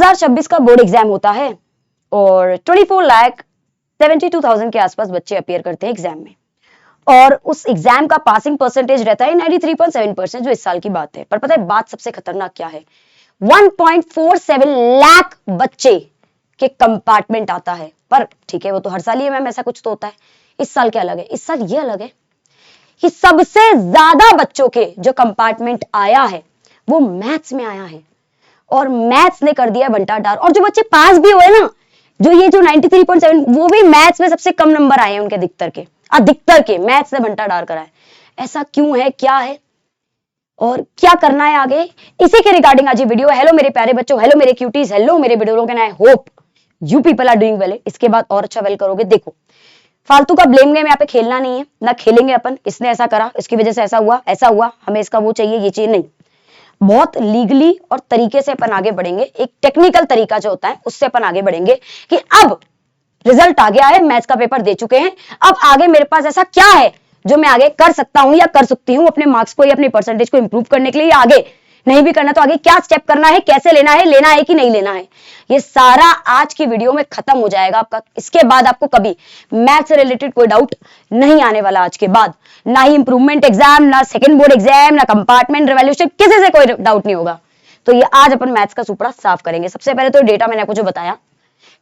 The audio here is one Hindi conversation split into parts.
2026 का बोर्ड एग्जाम होता है और 24,72,000 के आसपास बच्चे अपीयर करते हैं एग्जाम में, और उस एग्जाम का पासिंग परसेंटेज रहता है 93.7%, जो इस साल की बात है। पर पता है बात सबसे खतरनाक क्या है? 1.47 लाख बच्चे के कंपार्टमेंट आता है। पर ठीक है, वो तो हर साल ही है मैम, ऐसा कुछ तो होता है। इस साल क्या अलग है? इस साल ये अलग है कि सबसे ज्यादा बच्चों के जो कंपार्टमेंट आया है वो मैथ्स में आया है, और मैथ्स ने कर दिया बंटा डार। और जो बच्चे पास भी हुए ना, जो ये जो 93.7, वो भी मैथ्स में सबसे कम नंबर आए हैं उनके, अधिकतर के मैथ्स ने बंटा डार करा है। ऐसा क्यों है, क्या है और क्या करना है आगे, इसी के रिगार्डिंग आज ये वीडियो। हेलो मेरे प्यारे बच्चों, हेलो मेरे क्यूटीज, हेलो मेरे video, and I hope you people are doing well. इसके बाद और अच्छा वेल करोगे। देखो, फालतू का ब्लेम गेम यहाँ पे खेलना नहीं है, ना खेलेंगे अपन। इसने ऐसा करा, इसकी वजह से ऐसा हुआ, हमें इसका वो चाहिए, ये चाहिए, नहीं। बहुत लीगली और तरीके से अपन आगे बढ़ेंगे। एक टेक्निकल तरीका जो होता है उससे अपन आगे बढ़ेंगे कि अब रिजल्ट आ गया है, मैथ्स का पेपर दे चुके हैं, अब आगे मेरे पास ऐसा क्या है जो मैं आगे कर सकता हूं या कर सकती हूं अपने मार्क्स को या अपने परसेंटेज को इंप्रूव करने के लिए, या आगे नहीं भी करना तो आगे क्या स्टेप करना है, कैसे लेना है कि नहीं लेना है, ये सारा आज की वीडियो में खत्म हो जाएगा आपका। इसके बाद आपको कभी मैथ्स से रिलेटेड कोई डाउट नहीं आने वाला आज के बाद, ना ही इंप्रूवमेंट एग्जाम, ना सेकंड बोर्ड एग्जाम, ना कंपार्टमेंट रिवैल्यूएशन, किसी से कोई डाउट नहीं होगा। तो ये आज अपन मैथ्स का सुपड़ा साफ करेंगे। सबसे पहले तो डेटा मैंने आपको जो बताया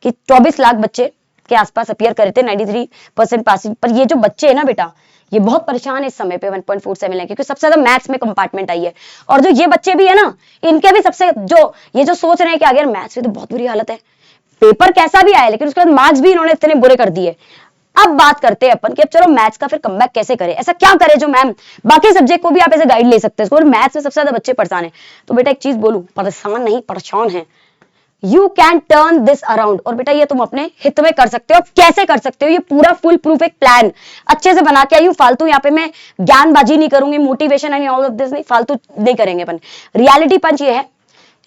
कि 24 लाख बच्चे के आसपास अपीयर करे थे, 93% पासिंग। पर ये जो बच्चे है ना बेटा, ये बहुत परेशान है इस समय पे 1.47 लाख, क्योंकि सबसे ज्यादा मैथ्स में कंपार्टमेंट आई है। और जो ये बच्चे भी है ना, इनके भी सबसे जो सोच रहे हैं कि अगर मैथ्स में तो बहुत बुरी हालत है, पेपर कैसा भी आया लेकिन उसके बाद मार्क्स भी इन्होंने इतने बुरे कर दिए। अब बात करते हैं अपन कि अब चलो मैथ्स का फिर कमबैक कैसे करें, ऐसा क्या करें जो मैम बाकी सब्जेक्ट को भी आप ऐसे गाइड ले सकते हैं, मैथ्स में सबसे ज्यादा बच्चे परेशान है। तो बेटा एक चीज बोलूं, परेशान नहीं परेशान है, you can turn this around. और बेटा ये तुम अपने हित में कर सकते हो। कैसे कर सकते हो? ये पूरा फुल प्रूफ एक प्लान अच्छे से बना के आई हूं। फालतू यहाँ पे मैं ज्ञानबाजी नहीं करूंगी, motivation and all of this नहीं, फालतू नहीं करेंगे अपन। रियलिटी पंच ये है,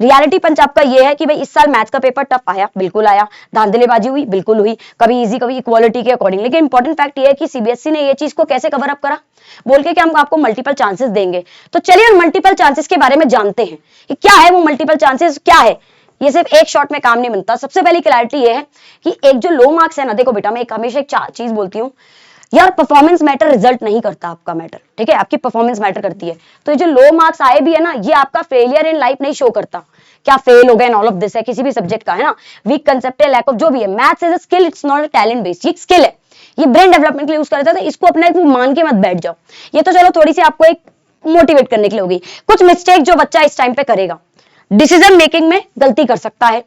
रियलिटी पंच आपका ये है कि भाई इस साल मैथ्स का पेपर टफ आया, बिल्कुल आया, धांधलेबाजी हुई, बिल्कुल हुई, कभी इजी कभी इक्वालिटी के अकॉर्डिंग। लेकिन इंपॉर्टेंट फैक्ट ये है कि सीबीएसई ने ये चीज को कैसे कवर अप करा, बोल के कि हम आपको मल्टीपल चांसेस देंगे। तो चलिए मल्टीपल चांसेस के बारे में जानते हैं कि क्या है वो मल्टीपल चांसेस, क्या है। ये सिर्फ एक शॉट में काम नहीं बनता। सबसे पहली क्लैरिटी ये है कि एक जो लो मार्क्स है ना, देखो बेटा मैं हमेशा एक चीज बोलती हूँ यार, परफॉर्मेंस मैटर, रिजल्ट नहीं करता आपका मैटर, ठीक है, आपकी परफॉर्मेंस मैटर करती है। तो ये जो लो मार्क्स आए भी है ना, ये आपका फेलियर इन लाइफ नहीं शो करता, क्या फेल हो गए ऑल ऑफ दिस है किसी भी सब्जेक्ट का, है ना, वीक कंसेप्ट है, लैक ऑफ जो भी है। Maths is a skill, it's not a talent based, ये स्किल है, ये ब्रेन डेवलपमेंट के लिए यूज करता है। इसको अपना मान के मत बैठ जाओ। ये तो चलो थोड़ी सी आपको एक मोटिवेट करने के लिए होगी। कुछ मिस्टेक जो बच्चा इस टाइम पे करेगा, डिसीजन मेकिंग में गलती कर सकता है,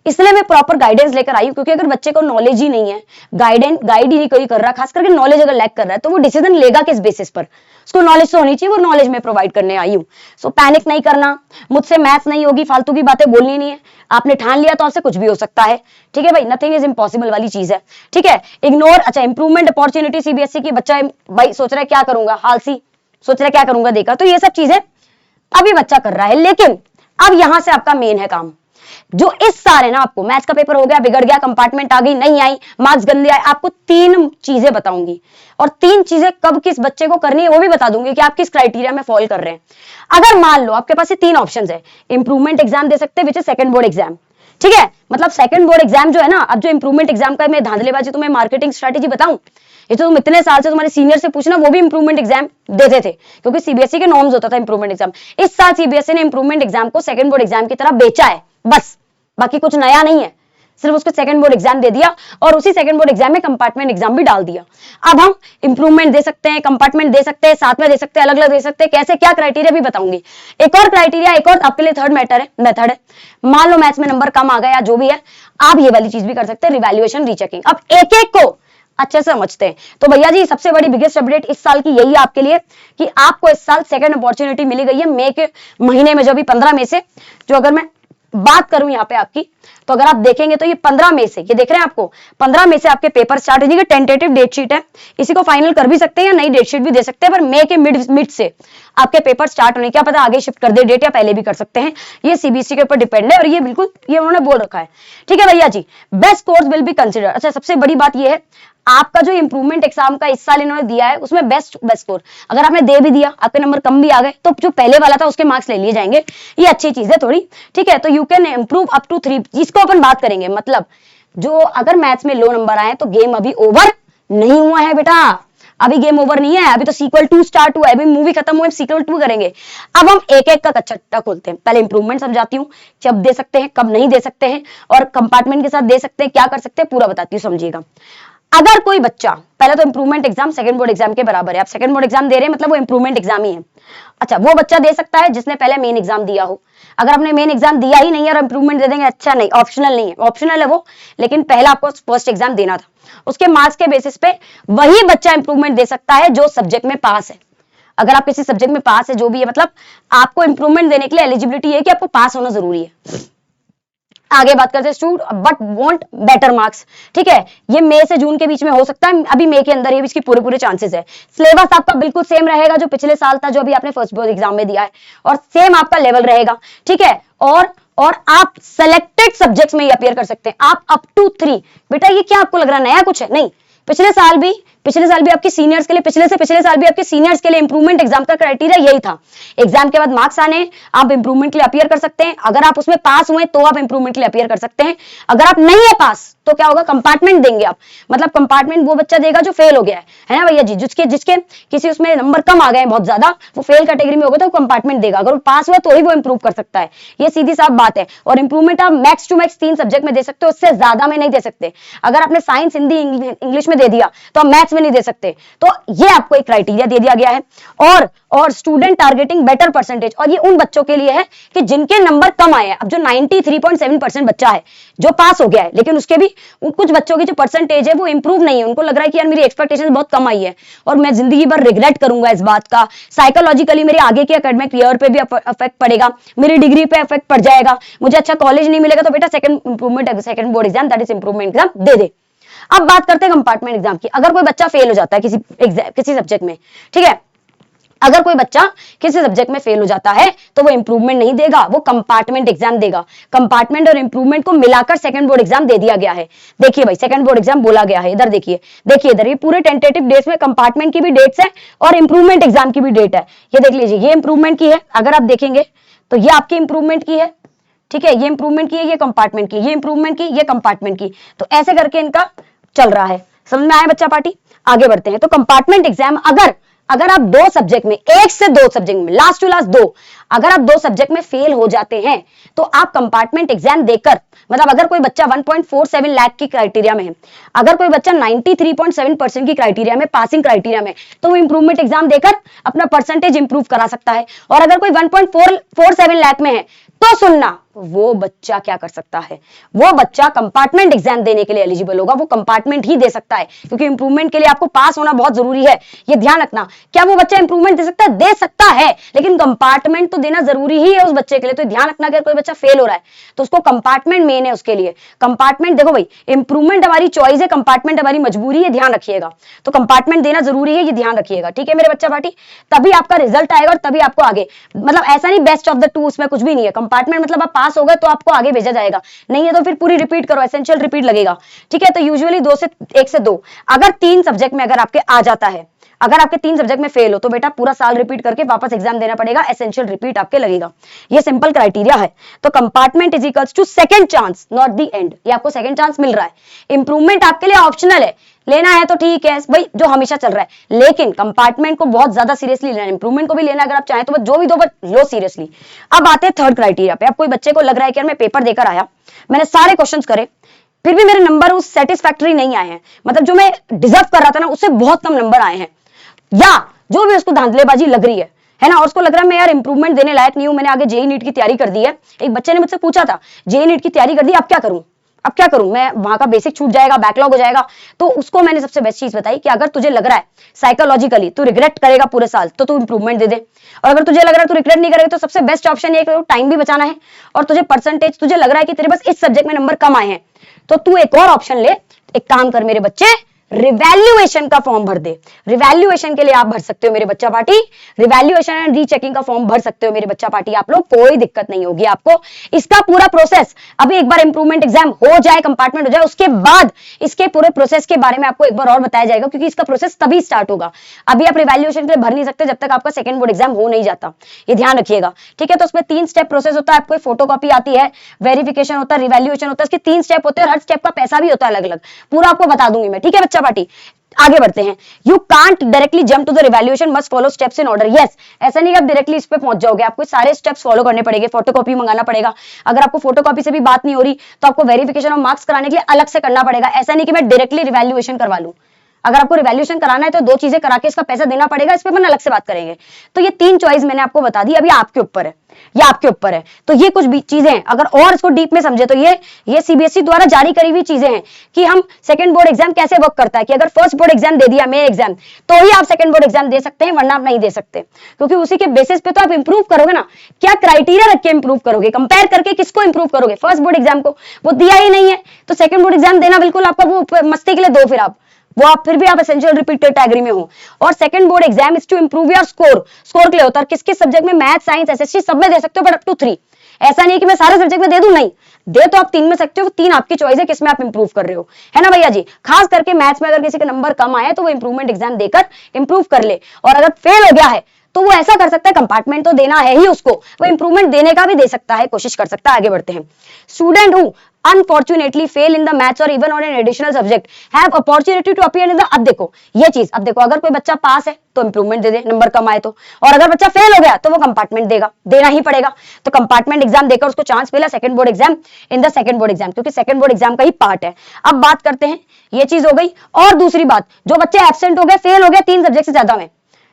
इसलिए मैं प्रॉपर गाइडेंस लेकर आई हूं। क्योंकि अगर बच्चे को नॉलेज ही नहीं है, गाइड ही नहीं कोई कर रहा, खास करके नॉलेज अगर लैक कर रहा है, तो वो डिसीजन लेगा किस बेसिस पर? उसको नॉलेज तो होनी चाहिए, वो नॉलेज में प्रोवाइड करने आई हूं। सो पैनिक नहीं करना, मुझसे मैथ्स नहीं होगी, फालतू की बातें बोलनी नहीं है। आपने ठान लिया तो आपसे कुछ भी हो सकता है, ठीक है भाई, नथिंग इज इम्पॉसिबल वाली चीज है, ठीक है। इग्नोर, अच्छा इंप्रूवमेंट अपॉर्चुनिटी, सीबीएसई की बच्चा भाई सोच रहा है क्या करूंगा, हालसी सोच रहा है क्या करूंगा, देखा, तो ये सब चीजें अभी बच्चा कर रहा है। लेकिन अब यहां से आपका मेन है काम, जो इस साल है ना, आपको मैथ्स का पेपर हो गया, बिगड़ गया, कंपार्टमेंट आ गई, नहीं आई, मार्क्स गंदे आए, आपको 3 चीजें बताऊंगी, और 3 चीजें कब किस बच्चे को करनी है वो भी बता दूंगी कि आप किस क्राइटेरिया में फॉल कर रहे हैं। अगर मान लो आपके पास ये 3 ऑप्शंस है, इंप्रूवमेंट एग्जाम दे सकते हैं which is second board exam, ठीक है, मतलब सेकंड बोर्ड एग्जाम जो है ना, अब जो इंप्रूवमेंट एग्जाम का मैं धांधलेबाजी तुम्हें मार्केटिंग स्ट्रेटेजी बताऊं, ये तो तुम इतने साल से तुम्हारे सीनियर से पूछना, वो भी इंप्रूवमेंट एग्जाम देते थे क्योंकि सीबीएसई के नॉर्म्स होता था इंप्रूवमेंट एग्जाम। इस साल सीबीएसई ने इंप्रूवमेंट एग्जाम को सेकंड बोर्ड एग्जाम की तरह बेचा है, बस, बाकी कुछ नया नहीं है, सिर्फ उसको सेकंड बोर्ड एग्जाम दे दिया और उसी सेकंड बोर्ड एग्जाम में कंपार्टमेंट एग्जाम भी डाल दिया। अब हम इंप्रूवमेंट दे सकते हैं, कंपार्टमेंट दे सकते हैं, साथ में दे सकते हैं, अलग अलग दे सकते हैं, कैसे क्या क्राइटेरिया भी बताऊंगी। एक और क्राइटेरिया, एक और आपके लिए थर्ड मेथड है, मान लो मैथ्स में नंबर कम आ गया या जो भी है, आप ये वाली चीज भी कर सकते हैं, रिवैल्यूएशन रीचेकिंग। अब एक एक को अच्छे से समझते हैं। तो भैया जी सबसे बड़ी बिगेस्ट अपडेट इस साल की यही है आपके लिए कि आपको इस साल सेकंड अपॉर्चुनिटी मिली गई है मई के महीने में, जो भी 15 में से, जो अगर मैं बात करूं यहाँ पे आपकी, तो अगर आप देखेंगे तो ये 15 में से, ये देख रहे हैं आपको 15 में से आपके पेपर स्टार्ट हो जाएंगे। टेंटेटिव डेट शीट है, इसी को फाइनल कर भी सकते हैं या नई डेट शीट भी दे सकते हैं, पर मई के मिड से आपके पेपर स्टार्ट होने, क्या पता आगे शिफ्ट कर दे डेट या पहले भी कर सकते हैं, ये सीबीएसई के ऊपर डिपेंड है और ये बिल्कुल ये उन्होंने बोल रखा है, ठीक है भैया जी। Best course will be consider. अच्छा सबसे बड़ी बात ये है, आपका जो इंप्रूवमेंट एग्जाम का इस साल इन्होंने दिया है उसमें बेस्ट स्कोर अगर आपने दे भी दिया, आपके नंबर कम भी आ गए, तो जो पहले वाला था उसके मार्क्स ले लिए जाएंगे। ये अच्छी चीज है थोड़ी, ठीक है। तो you can improve up to 3, जिसको अपन बात करेंगे। मतलब जो अगर मैथ्स में लो नंबर आए तो गेम अभी ओवर नहीं हुआ है बेटा, अभी गेम ओवर नहीं है, अभी तो सीक्वल 2 स्टार्ट हुआ है, अभी मूवी खत्म हुई, सीक्वल 2 करेंगे। अब हम एक एक का कच्चा खोलते हैं। पहले इंप्रूवमेंट समझाती हूँ, कब दे सकते हैं कब नहीं दे सकते हैं, और कंपार्टमेंट के साथ दे सकते हैं क्या कर सकते हैं, पूरा बताती हूँ, समझिएगा। अगर कोई बच्चा, पहले तो improvement exam second board exam के बराबर है, आप सेकंड बोर्ड एग्जाम दे रहे हैं मतलब वो इंप्रूवमेंट एग्जाम ही है। अच्छा, वो बच्चा दे सकता है जिसने पहले मेन एग्जाम दिया हो। अगर आपने मेन एग्जाम दिया ही नहीं है और इंप्रूवमेंट दे देंगे, अच्छा नहीं, ऑप्शनल नहीं है, ऑप्शनल है वो, लेकिन पहला आपको फर्स्ट एग्जाम देना था, उसके मार्क्स के बेसिस पे वही बच्चा इंप्रूवमेंट दे सकता है जो सब्जेक्ट में पास है। अगर आप किसी सब्जेक्ट में पास है, जो भी है, मतलब आपको इंप्रूवमेंट देने के लिए एलिजिबिलिटी है कि आपको पास होना जरूरी है। आगे बात करते हैं student but want better marks, ठीक है। ये मई से जून के बीच में हो सकता है, अभी मई के अंदर ही इसकी पूरे पूरे चांसेस है। सिलेबस आपका बिल्कुल सेम रहेगा जो पिछले साल था, जो अभी आपने फर्स्ट बोर्ड एग्जाम में दिया है, और सेम आपका लेवल रहेगा, ठीक है। और आप सेलेक्टेड सब्जेक्ट्स में ही अपीयर कर सकते हैं, आप अप टू 3। बेटा ये क्या आपको लग रहा है नया कुछ है? नहीं, पिछले साल भी आपके सीनियर्स के लिए, पिछले साल भी आपके सीनियर्स के लिए इंप्रूवमेंट एग्जाम का क्राइटेरिया यही था। एग्जाम के बाद मार्क्स आने, आप इंप्रूवमेंट के लिए अपीयर कर सकते हैं। अगर आप उसमें पास हुए तो आप इंप्रूवमेंट के लिए अपीयर कर सकते हैं। अगर आप नहीं है पास तो क्या होगा, कंपार्टमेंट देंगे आप। मतलब कंपार्टमेंट वो बच्चा देगा जो फेल हो गया है ना भैया जी, जिसके किसी उसमें नंबर कम आ गए बहुत ज्यादा, वो फेल कैटेगरी में होगा तो कंपार्टमेंट देगा। अगर वो पास हुआ तो ही वो इंप्रूव कर सकता है, ये सीधी साफ बात है। और इंप्रूवमेंट आप मैक्स टू मैक्स 3 सब्जेक्ट में दे सकते हो, उससे ज्यादा में नहीं दे सकते। अगर आपने साइंस, हिंदी, इंग्लिश में दे दिया तो आप मैथ्स में नहीं दे सकते। तो ये आपको एक क्राइटेरिया दे दिया गया है। और स्टूडेंट टारगेटिंग बेटर परसेंटेज, और ये उन बच्चों के लिए है कि जिनके नंबर कम आए हैं। अब जो 93.7% बच्चा है जो पास हो गया है, लेकिन उसके भी कुछ बच्चों की जो परसेंटेज है वो इंप्रूव नहीं है, उनको लग रहा है कि यार मेरी एक्सपेक्टेशन बहुत कम आई है और मैं जिंदगी भर रिग्रेट करूंगा इस बात का, साइकोलॉजिकली मेरे आगे के एकेडमिक ईयर पे भी इफेक्ट पड़ेगा, मेरी डिग्री पे इफेक्ट पड़ जाएगा, मुझे अच्छा कॉलेज नहीं मिलेगा। तो बेटा second board exam, that is improvement exam दे दे। अब बात करते हैं कंपार्टमेंट एग्जाम की। अगर कोई बच्चा फेल हो जाता है किसी सब्जेक्ट में, ठीक है, अगर कोई बच्चा किसी सब्जेक्ट में फेल हो जाता है तो वो इंप्रूवमेंट नहीं देगा, वो कंपार्टमेंट एग्जाम देगा। कंपार्टमेंट और इंप्रूवमेंट को मिलाकर सेकंड बोर्ड एग्जाम दे दिया गया है। देखिए भाई, सेकंड बोर्ड एग्जाम बोला गया है, इधर देखिए इधर, ये पूरे टेंटेटिव डेट्स में कंपार्टमेंट की भी डेट्स है और इंप्रूवमेंट एग्जाम की भी डेट है। ये देख लीजिए, ये इंप्रूवमेंट की है, अगर आप देखेंगे तो ये आपकी इंप्रूवमेंट की है, ठीक है, ये इंप्रूवमेंट की है, ये कंपार्टमेंट की, ये इंप्रूवमेंट की, ये कंपार्टमेंट की। तो ऐसे करके इनका चल रहा है। समझ में आया बच्चा पार्टी? आगे बढ़ते हैं। तो कंपार्टमेंट एग्जाम अगर आप 2 सब्जेक्ट में, 1 से 2 सब्जेक्ट में, लास्ट टू लास्ट 2, अगर आप 2 सब्जेक्ट में फेल हो जाते हैं तो आप कंपार्टमेंट एग्जाम देकर, मतलब अगर कोई बच्चा 1.47 लाख की क्राइटेरिया में है, अगर कोई बच्चा 93.7% की क्राइटेरिया में, पासिंग क्राइटेरिया में, तो वो इंप्रूवमेंट एग्जाम देकर अपना परसेंटेज इंप्रूव करा सकता है। और अगर कोई 1.47 लाख में है तो सुनना, वो बच्चा क्या कर सकता है, वो बच्चा कंपार्टमेंट एग्जाम देने के लिए एलिजिबल होगा, वो कंपार्टमेंट ही दे सकता है, क्योंकि इंप्रूवमेंट के लिए आपको पास होना बहुत जरूरी है, ये ध्यान रखना। क्या वो बच्चा इंप्रूवमेंट दे सकता है? दे सकता है, लेकिन कंपार्टमेंट तो देना जरूरी ही है उस बच्चे के लिए। तो ध्यान रखना, अगर कोई बच्चा फेल हो रहा है तो उसको कंपार्टमेंट मेन है उसके लिए। कंपार्टमेंट देखो भाई, इंप्रूवमेंट हमारी चॉइस है, कंपार्टमेंट हमारी मजबूरी है, ध्यान रखिएगा। तो कंपार्टमेंट देना जरूरी है, ये ध्यान रखिएगा, ठीक है मेरे बच्चा पार्टी। तभी आपका रिजल्ट आएगा और तभी आपको आगे, मतलब ऐसा नहीं बेस्ट ऑफ द 2, उसमें कुछ भी नहीं है। कंपार्टमेंट मतलब आप पास हो गए तो आपको आगे भेजा जाएगा, नहीं है तो फिर पूरी रिपीट करो, एसेंशियल रिपीट लगेगा, ठीक है। तो यूजुअली 1 से 2, अगर 3 सब्जेक्ट में अगर आपके आ जाता है, अगर आपके 3 सब्जेक्ट में फेल हो तो बेटा पूरा साल रिपीट करके वापस एग्जाम देना पड़ेगा, एसेंशियल रिपीट आपके लगेगा। ये सिंपल क्राइटेरिया है। तो compartment is equals to second chance, not the end. ये आपको सेकंड चांस मिल रहा है। इंप्रूवमेंट आपके लिए ऑप्शनल है, लेना है तो ठीक है भाई, जो हमेशा चल रहा है, लेकिन कंपार्टमेंट को बहुत ज्यादा सीरियसली लेना है, इंप्रूवमेंट को भी लेना अगर आप चाहें तो, जो भी दो लो सीरियसली। अब आते हैं थर्ड क्राइटेरिया पे। अब कोई बच्चे को लग रहा है कि यार मैं पेपर देकर आया, मैंने सारे क्वेश्चंस करे, फिर भी मेरे नंबर उस सेटिस्फैक्टरी नहीं आए हैं, मतलब जो मैं डिजर्व कर रहा था ना उससे बहुत कम नंबर आए हैं, या जो भी उसको धांधलेबाजी लग रही है ना, और उसको लग रहा है मैं यार इंप्रूवमेंट देने लायक नहीं हूं, मैंने आगे जेई नीट की तैयारी कर दी है। एक बच्चे ने मुझसे पूछा था, जेई नीट की तैयारी कर दी, अब क्या करूं, मैं वहां का बेसिक छूट जाएगा, बैकलॉग हो जाएगा। तो उसको मैंने सबसे बेस्ट चीज बताई कि अगर तुझे लग रहा है साइकोलॉजिकली तू रिग्रेट करेगा पूरे साल, तो तू इंप्रूवमेंट दे दे। और अगर तुझे लग रहा है तू रिग्रेट नहीं करेगा तो सबसे बेस्ट ऑप्शन ये है, टाइम भी बचाना है और तुझे परसेंटेज, तुझे लग रहा है कि तेरे बस इस सब्जेक्ट में नंबर कम आए हैं, तो तू एक और ऑप्शन ले। एक काम कर मेरे बच्चे, रिवैल्यूएशन का फॉर्म भर दे। रिवैल्यूएशन के लिए आप भर सकते हो मेरे बच्चा पार्टी, रिवैल्यूएशन एंड रीचेकिंग का फॉर्म भर सकते हो मेरे बच्चा पार्टी आप लोग, कोई दिक्कत नहीं होगी आपको। इसका पूरा प्रोसेस अभी एक बार इंप्रूवमेंट एग्जाम हो जाए, कंपार्टमेंट हो जाए, उसके बाद इसके पूरे प्रोसेस के बारे में आपको एक बार और बताया जाएगा, क्योंकि इसका प्रोसेस तभी स्टार्ट होगा। अभी आप रिवैल्यूएशन के लिए भर नहीं सकते जब तक आपका सेकंड बोर्ड एग्जाम हो नहीं जाता, ये ध्यान रखिएगा, ठीक है। तो उसमें 3 स्टेप प्रोसेस होता है, आपको फोटोकॉपी आती है, वेरिफिकेशन होता है, रिवैल्यूएशन होता है, इसके 3 स्टेप होते हैं और हर स्टेप का पैसा भी होता है अलग अलग, पूरा आपको बता दूंगी मैं, ठीक है बच्चा पार्टी। आगे बढ़ते हैं। You can't directly jump to the revaluation, must follow steps in order. Yes, ऐसा नहीं कि आप डायरेक्टली इस पे पहुंच जाओगे, आपको सारे स्टेप्स फॉलो करने पड़ेंगे, फोटोकॉपी मंगाना पड़ेगा। अगर आपको फोटोकॉपी से भी बात नहीं हो रही तो आपको वेरिफिकेशन और मार्क्स कराने के लिए अलग से करना पड़ेगा। ऐसा नहीं कि मैं डायरेक्टली रिवैल्यूएशन करवा लूं। अगर आपको रिवैल्यूएशन कराना है तो 2 चीजें करा के इसका पैसा देना पड़ेगा, इस पे अपन अलग से बात करेंगे। तो ये 3 चॉइस मैंने आपको बता दी, अभी आपके ऊपर है, ये आपके ऊपर है। तो ये कुछ भी चीजें हैं, अगर और इसको डीप में समझे तो ये सीबीएसई द्वारा जारी करी हुई चीजें हैं कि हम सेकंड बोर्ड एग्जाम कैसे वर्क करता है, कि अगर फर्स्ट बोर्ड एग्जाम दे दिया मेन एग्जाम तो ही आप सेकंड बोर्ड एग्जाम दे सकते हैं, वरना आप नहीं दे सकते, क्योंकि उसी के बेसिस पे तो आप इंप्रूव करोगे ना। क्या क्राइटेरिया रख के इंप्रूव करोगे, कंपेयर करके किसको इंप्रूव करोगे? फर्स्ट बोर्ड एग्जाम को, वो दिया ही नहीं है तो सेकंड बोर्ड एग्जाम देना बिल्कुल आपका वो मस्ती के लिए दो, फिर भी आप एसेंशियल रिपीट कैटेगरी में हो। और second board exam is to improve your score के लिए होता है। किस किस सब्जेक्ट में, मैथ, साइंस, एसएसटी सब में दे सकते हो, बट अप टू 3। ऐसा नहीं कि मैं सारे सब्जेक्ट में दे दूं, नहीं दे तो आप 3 में सकते हो, 3 आपकी चॉइस है किसमें आप इंप्रूव कर रहे हो, है ना भैया जी। खास करके मैथ्स में अगर किसी के नंबर कम आए तो वो इंप्रूवमेंट एग्जाम देकर इंप्रूव कर ले, और अगर फेल हो गया है तो वो ऐसा कर सकता है, कंपार्टमेंट तो देना है ही उसको, वो इंप्रूवमेंट देने का भी दे सकता है, कोशिश कर सकता है। आगे बढ़ते हैं। Student who unfortunately fail in the maths or even on an additional subject have opportunity to appear in the, अब देखो ये चीज, अब देखो अगर कोई बच्चा पास है तो इंप्रूवमेंट दे दे, नंबर कम आए तो, और अगर बच्चा फेल हो गया तो वो कंपार्टमेंट देगा, देना ही पड़ेगा। तो कंपार्टमेंट एग्जाम देकर उसको चांस मिला second board exam in the second board exam, क्योंकि सेकंड बोर्ड एग्जाम का ही पार्ट है। अब बात करते हैं, ये चीज हो गई। और दूसरी बात, जो बच्चे एब्सेंट हो गए, फेल हो गया 3 सब्जेक्ट से ज्यादा में,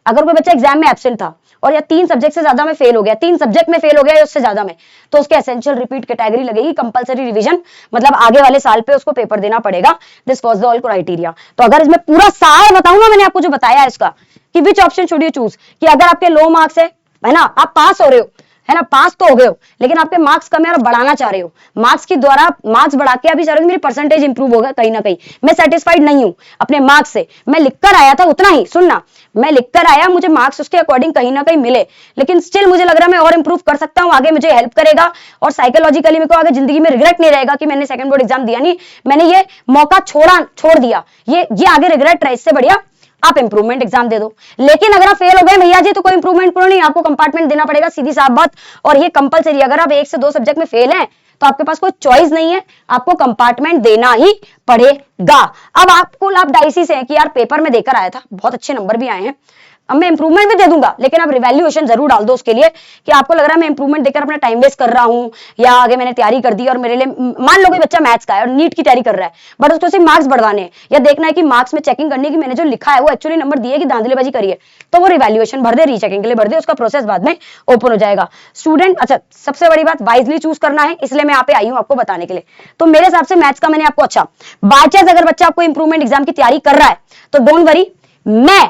अगर कोई बच्चा एग्जाम में एब्सेंट था और या 3 सब्जेक्ट से ज्यादा में फेल हो गया, 3 सब्जेक्ट में फेल हो गया या उससे ज्यादा में, तो उसके एसेंशियल रिपीट कैटेगरी लगेगी, कंपलसरी रिवीजन, मतलब आगे वाले साल पे उसको पेपर देना पड़ेगा। This was the all criteria. तो अगर इसमें पूरा सार बताऊं ना, मैंने आपको जो बताया है इसका, कि which option should you choose, कि अगर आपके लो मार्क्स है ना, आप पास हो रहे हो, है ना, पास तो हो गए हो, लेकिन आपके मार्क्स कम है और बढ़ाना चाह रहे हो, मार्क्स के द्वारा मार्क्स बढ़ा के अभी चाह रहे हो मेरी परसेंटेज इंप्रूव होगा कहीं ना कहीं, मैं सेटिस्फाइड नहीं हूं अपने मार्क्स से, मैं लिखकर आया था उतना ही, सुनना, मैं लिखकर आया, मुझे मार्क्स उसके अकॉर्डिंग कहीं ना कहीं मिले, लेकिन स्टिल मुझे लग रहा है मैं और इंप्रूव कर सकता हूं, आगे मुझे हेल्प करेगा, और साइकोलॉजिकली मेरे को आगे जिंदगी में रिग्रेट नहीं रहेगा कि मैंने सेकंड बोर्ड एग्जाम दिया नहीं, मैंने ये मौका छोड़ दिया, ये आगे रिग्रेट रहे, इससे बढ़िया आप इंप्रूवमेंट एग्जाम दे दो। लेकिन अगर आप फेल हो गए भैया जी तो कोई इंप्रूवमेंट पूरा नहीं, आपको कंपार्टमेंट देना पड़ेगा, सीधी साफ बात, और ये कंपलसरी। अगर आप 1 से 2 सब्जेक्ट में फेल हैं तो आपके पास कोई चॉइस नहीं है, आपको कंपार्टमेंट देना ही पड़ेगा। अब आपको आप डाइसिस है कि यार पेपर में देकर आया था, बहुत अच्छे नंबर भी आए हैं, अब मैं इंप्रूवमेंट भी दे दूंगा, लेकिन आप रिवैल्यूएशन जरूर डाल दो उसके लिए, कि आपको लग रहा है मैं इंप्रूवमेंट देकर अपना टाइम वेस्ट कर रहा हूं, या आगे मैंने तैयारी कर दी और मेरे लिए, मान लो कोई बच्चा मैथ्स का है और नीट की तैयारी कर रहा है, बट उसको सिर्फ मार्क्स बढ़वाने हैं, या देखना है कि मार्क्स में चेकिंग करनी है कि मैंने जो लिखा है वो एक्चुअली नंबर दिए कि धांधलीबाजी करिए, तो वो रिवैल्यूएशन भर दे, रीचेकिंग के लिए भर दे, उसका प्रोसेस बाद में ओपन हो जाएगा। स्टूडेंट, अच्छा सबसे बड़ी बात, वाइजली चूज करना है, इसलिए मैं यहाँ पे आई हूँ आपको बताने के लिए। तो मेरे हिसाब से मैथ्स का मैंने आपको, अच्छा बाय चांस अगर बच्चा आपको इंप्रूवमेंट एग्जाम की तैयारी कर रहा है तो डोंट वरी, मैं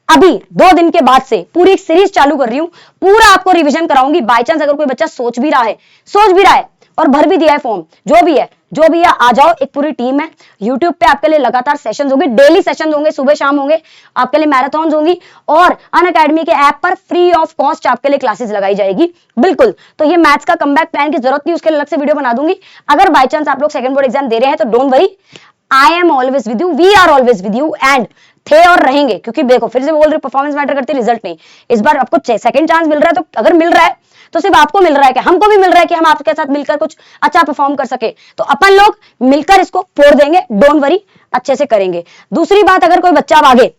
अभी 2 दिन के बाद से पूरी एक सीरीज चालू कर रही हूं, पूरा आपको रिवीजन कराऊंगी। बाय चांस अगर कोई बच्चा सोच भी रहा है और भर भी दिया है फॉर्म, जो भी है आ जाओ, एक पूरी टीम है। YouTube पे आपके लिए लगातार सेशंस होंगे, डेली सेशंस होंगे, सुबह शाम होंगे, आपके लिए मैराथन्स होंगी, और अनअकैडमी के ऐप पर फ्री ऑफ कॉस्ट आपके लिए क्लासेस लगाई जाएगी, बिल्कुल। तो ये मैथ्स का कमबैक प्लान की जरूरत नहीं, उसके लिए अलग से वीडियो बना दूंगी। अगर बाय चांस आप लोग सेकंड बोर्ड एग्जाम दे रहे हैं तो don't worry, I am always with you, we are always with you, and थे और रहेंगे, क्योंकि देखो फिर से बोल रहे परफॉर्मेंस मैटर करती है, रिजल्ट नहीं। इस बार आपको सेकंड चांस मिल रहा है, तो अगर मिल रहा है तो सिर्फ आपको मिल रहा है, कि हमको भी मिल रहा है कि हम आपके साथ मिलकर कुछ अच्छा परफॉर्म कर सके, तो अपन लोग मिलकर इसको फोड़ देंगे, डोंट वरी, अच्छे से करेंगे। दूसरी बात, अगर कोई बच्चा आगे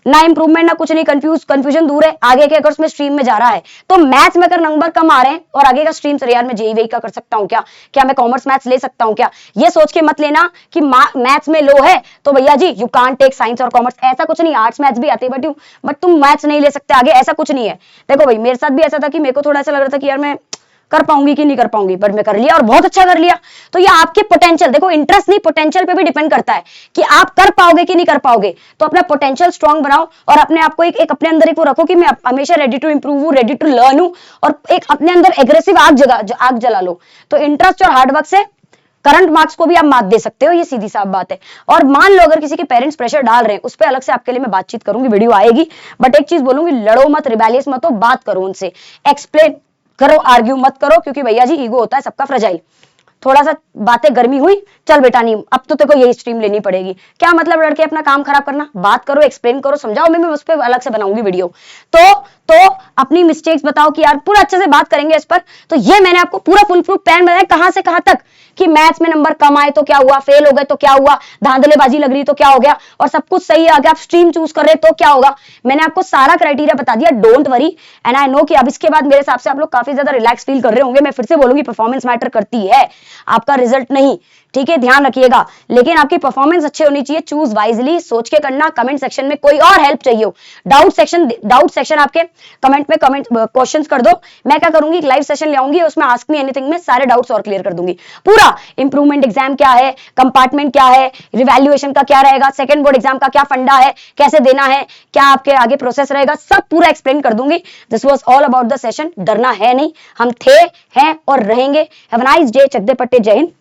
ना इंप्रूवमेंट ना कुछ नहीं, कंफ्यूजन दूर है, आगे के अगर उसमें स्ट्रीम में जा रहा है, तो मैथ्स में अगर नंबर कम आ रहे हैं और आगे का स्ट्रीम सर यार मैं जेईई वेई का कर सकता हूं क्या मैं कॉमर्स मैथ्स ले सकता हूं क्या, ये सोच के मत लेना कि मैथ्स में लो है तो भैया जी यू कांट टेक साइंस और कॉमर्स, ऐसा कुछ नहीं। आर्ट्स मैथ्स भी आते हैं बट तुम मैथ्स नहीं ले सकते आगे, ऐसा कुछ नहीं है। देखो भाई मेरे साथ भी ऐसा था कि मेरे को थोड़ा ऐसा लग रहा था कि यार मैं कर पाऊंगी कि नहीं कर पाऊंगी, पर मैं कर लिया और बहुत अच्छा कर लिया। तो ये आपके पोटेंशियल, देखो इंटरेस्ट नहीं पोटेंशियल पे भी डिपेंड करता है कि आप कर पाओगे कि नहीं कर पाओगे। तो अपना पोटेंशियल स्ट्रांग बनाओ और अपने आप को एक अपने अंदर एक वो रखो कि मैं हमेशा रेडी टू इंप्रूव हूं, रेडी टू लर्न हूं, और एक अपने अंदर एग्रेसिव आग जला लो। तो इंटरेस्ट और हार्डवर्क से करंट मार्क्स को भी आप मात दे सकते हो, ये सीधी साफ बात है। और मान लो अगर किसी के पेरेंट्स प्रेशर डाल रहे हैं, उस पर अलग से आपके लिए मैं बातचीत करूंगी, वीडियो आएगी। बट एक चीज बोलूंगी, लड़ो मत, रिबेलियस मत हो, बात करो उनसे, एक्सप्लेन करो, आर्ग्यू मत करो, क्योंकि भैया जी ईगो होता है सबका फ्रेजाइल। थोड़ा सा बातें गर्मी हुई, चल बेटा नहीं अब तो तेरे को यही स्ट्रीम लेनी पड़ेगी, क्या मतलब लड़के अपना काम खराब करना, बात करो, एक्सप्लेन करो, समझाओ, मैं उस पर अलग से बनाऊंगी वीडियो। तो अपनी मिस्टेक्स बताओ कि यार पूरा अच्छे से बात करेंगे इस पर। तो ये मैंने आपको पूरा फुल प्रूफ प्लान बताया, कहां से कहां तक, कि मैथ्स में नंबर कम आए तो क्या हुआ, फेल हो गए तो क्या हुआ, धांधलेबाजी लग रही तो क्या हो गया, और सब कुछ सही आ गया, आप स्ट्रीम चूज कर रहे तो क्या होगा। मैंने आपको सारा क्राइटेरिया बता दिया, don't worry. And I know कि अब इसके बाद मेरे हिसाब से आप लोग काफी ज्यादा रिलैक्स फील कर रहे होंगे। मैं फिर से बोलूंगी, परफॉर्मेंस मैटर करती है, आपका रिजल्ट नहीं, ठीक है, ध्यान रखिएगा। लेकिन आपकी परफॉर्मेंस अच्छी होनी चाहिए, चूज वाइजली, सोच के करना। कमेंट सेक्शन में कोई और हेल्प चाहिए हो, डाउट सेक्शन आपके कमेंट में क्वेश्चंस कर दो, मैं क्या करूंगी, लाइव सेशन ले आऊंगी, उसमें आस्क मी एनीथिंग में सारे डाउट्स और क्लियर कर दूंगी। पूरा इंप्रूवमेंट एग्जाम क्या है, कंपार्टमेंट क्या है, रिवैल्यूएशन का क्या रहेगा, सेकंड बोर्ड एग्जाम का क्या फंडा है, कैसे देना है, क्या आपके आगे प्रोसेस रहेगा, सब पूरा एक्सप्लेन कर दूंगी। This was all about the session. डरना है नहीं, हम थे, हैं और रहेंगे। Have a nice day. चक दे पट्टे, जय हिंद।